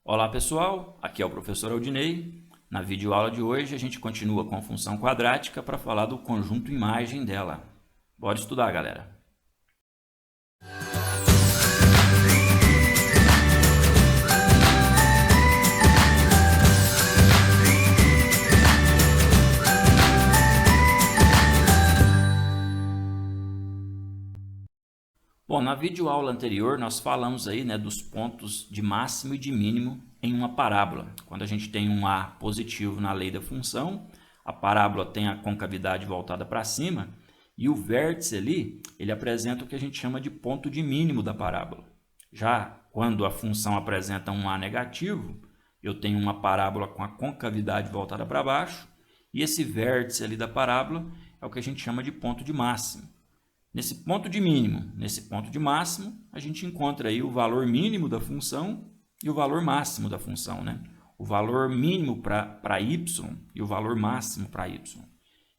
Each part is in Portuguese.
Olá pessoal, aqui é o professor Aldinei. Na videoaula de hoje a gente continua com a função quadrática para falar do conjunto imagem dela. Bora estudar, galera! Bom, na videoaula anterior nós falamos aí, dos pontos de máximo e de mínimo em uma parábola. Quando a gente tem um A positivo na lei da função, a parábola tem a concavidade voltada para cima e o vértice ali, ele apresenta o que a gente chama de ponto de mínimo da parábola. Já quando a função apresenta um A negativo, eu tenho uma parábola com a concavidade voltada para baixo e esse vértice ali da parábola é o que a gente chama de ponto de máximo. Nesse ponto de mínimo, nesse ponto de máximo, a gente encontra aí o valor mínimo da função e o valor máximo da função, né? O valor mínimo para y e o valor máximo para y.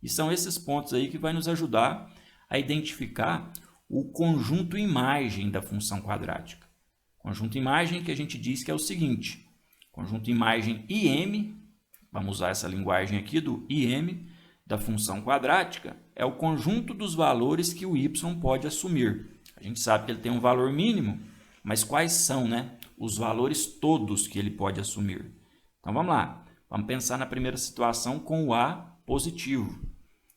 E são esses pontos aí que vai nos ajudar a identificar o conjunto imagem da função quadrática. Conjunto imagem que a gente diz que é o seguinte: conjunto imagem IM, vamos usar essa linguagem aqui do IM, da função quadrática, é o conjunto dos valores que o y pode assumir. A gente sabe que ele tem um valor mínimo, mas quais são, os valores todos que ele pode assumir? Então vamos lá, vamos pensar na primeira situação com o A positivo.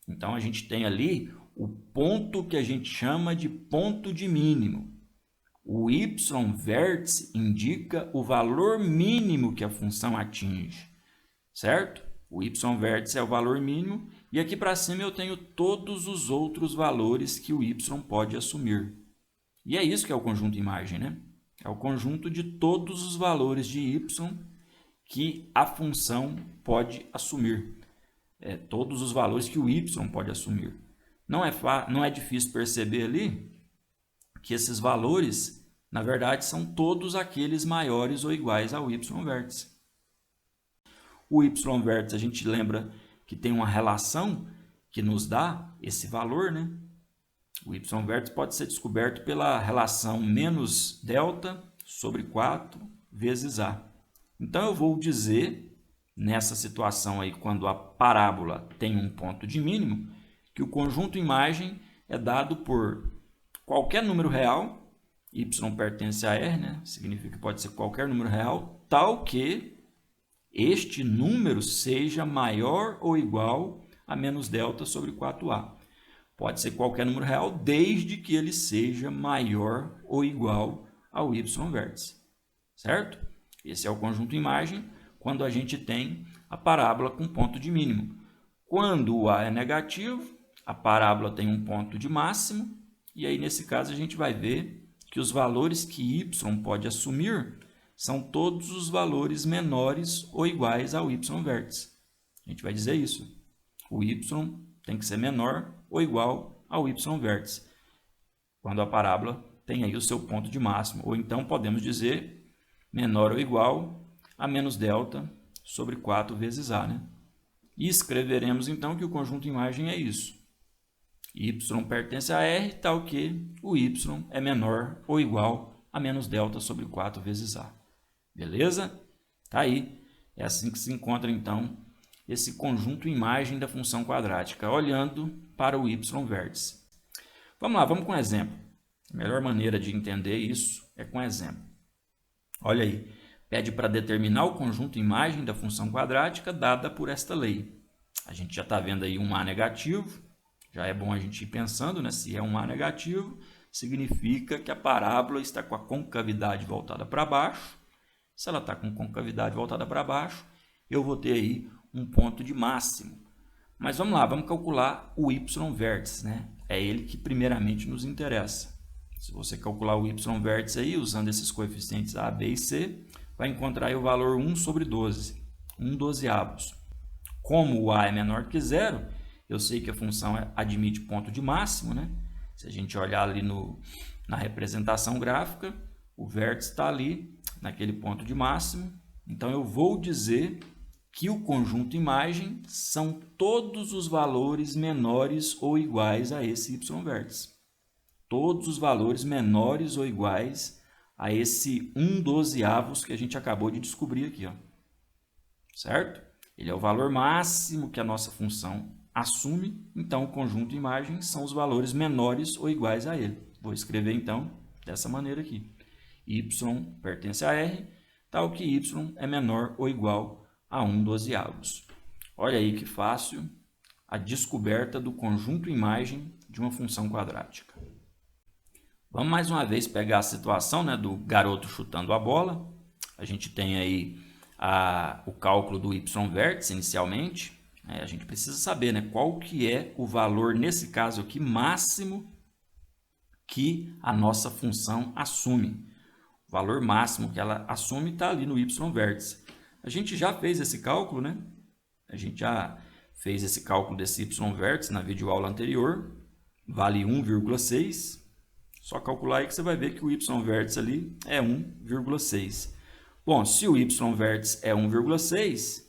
Então a gente tem ali o ponto que a gente chama de ponto de mínimo. O y vértice indica o valor mínimo que a função atinge, certo? O y vértice é o valor mínimo e aqui para cima eu tenho todos os outros valores que o y pode assumir. E é isso que é o conjunto imagem, né? É o conjunto de todos os valores de y que a função pode assumir. Todos os valores que o y pode assumir. Não é difícil perceber ali que esses valores, na verdade, são todos aqueles maiores ou iguais ao y vértice. O y vértice, a gente lembra que tem uma relação que nos dá esse valor, né? O y vértice pode ser descoberto pela relação menos delta sobre 4 vezes A. Então, eu vou dizer, nessa situação aí, quando a parábola tem um ponto de mínimo, que o conjunto imagem é dado por qualquer número real, y pertence a R, né? Significa que pode ser qualquer número real, tal que este número seja maior ou igual a menos delta sobre 4A. Pode ser qualquer número real, desde que ele seja maior ou igual ao y vértice. Certo? Esse é o conjunto imagem quando a gente tem a parábola com ponto de mínimo. Quando o A é negativo, a parábola tem um ponto de máximo, e aí nesse caso a gente vai ver que os valores que y pode assumir são todos os valores menores ou iguais ao y vértice. A gente vai dizer isso. O y tem que ser menor ou igual ao y vértice, quando a parábola tem aí o seu ponto de máximo. Ou então podemos dizer menor ou igual a menos delta sobre 4 vezes A. Né? E escreveremos então que o conjunto imagem é isso. Y pertence a R, tal que o y é menor ou igual a menos delta sobre 4 vezes A. Beleza? Tá aí. É assim que se encontra, então, esse conjunto imagem da função quadrática, olhando para o y vértice. Vamos lá, vamos com um exemplo. A melhor maneira de entender isso é com exemplo. Olha aí, pede para determinar o conjunto imagem da função quadrática dada por esta lei. A gente já está vendo aí um A negativo, já é bom a gente ir pensando, se é um A negativo, significa que a parábola está com a concavidade voltada para baixo. Se ela está com concavidade voltada para baixo, eu vou ter aí um ponto de máximo. Mas vamos lá, vamos calcular o y vértice, né? É ele que primeiramente nos interessa. Se você calcular o y vértice aí, usando esses coeficientes A, B e C, vai encontrar aí o valor 1 sobre 12, 1/12. Como o A é menor que zero, eu sei que a função admite ponto de máximo, né? Se a gente olhar ali na representação gráfica, o vértice está ali, naquele ponto de máximo. Então, eu vou dizer que o conjunto imagem são todos os valores menores ou iguais a esse y vértice. Todos os valores menores ou iguais a esse 1/12 que a gente acabou de descobrir aqui, ó. Certo? Ele é o valor máximo que a nossa função assume, então o conjunto imagem são os valores menores ou iguais a ele. Vou escrever então dessa maneira aqui. Y pertence a R, tal que Y é menor ou igual a 1/12. Olha aí que fácil a descoberta do conjunto imagem de uma função quadrática. Vamos mais uma vez pegar a situação, né, do garoto chutando a bola. A gente tem aí o cálculo do y vértice inicialmente. A gente precisa saber, né, qual que é o valor, nesse caso aqui, máximo que a nossa função assume. O valor máximo que ela assume está ali no y vértice. A gente já fez esse cálculo, né? A gente já fez esse cálculo desse y vértice na videoaula anterior. Vale 1,6. Só calcular aí que você vai ver que o y vértice ali é 1,6. Bom, se o y vértice é 1,6,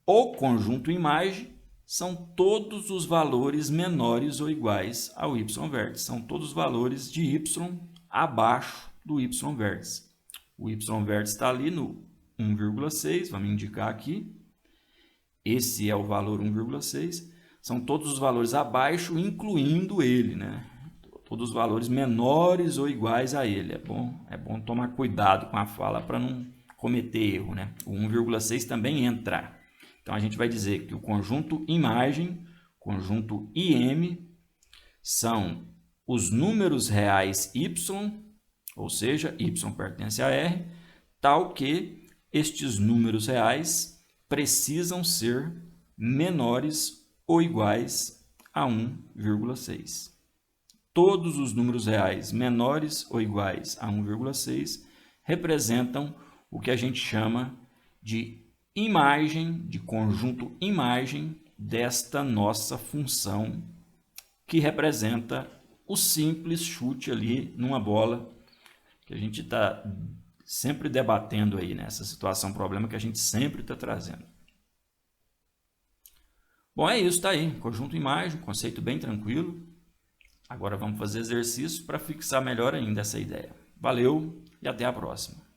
o conjunto imagem são todos os valores menores ou iguais ao y vértice. São todos os valores de y abaixo do y vértice. O y vértice está ali no 1,6, vamos indicar aqui. Esse é o valor 1,6. São todos os valores abaixo, incluindo ele, né? Todos os valores menores ou iguais a ele. É bom tomar cuidado com a fala para não cometer erro, né? O 1,6 também entra. Então, a gente vai dizer que o conjunto imagem, conjunto IM, são os números reais y, ou seja, y pertence a R, tal que estes números reais precisam ser menores ou iguais a 1,6. Todos os números reais menores ou iguais a 1,6 representam o que a gente chama de imagem, de conjunto imagem desta nossa função, que representa o simples chute ali numa bola, que a gente está sempre debatendo aí, nessa situação, problema que a gente sempre está trazendo. Bom, é isso, tá aí. Conjunto imagem, conceito bem tranquilo. Agora vamos fazer exercício para fixar melhor ainda essa ideia. Valeu e até a próxima.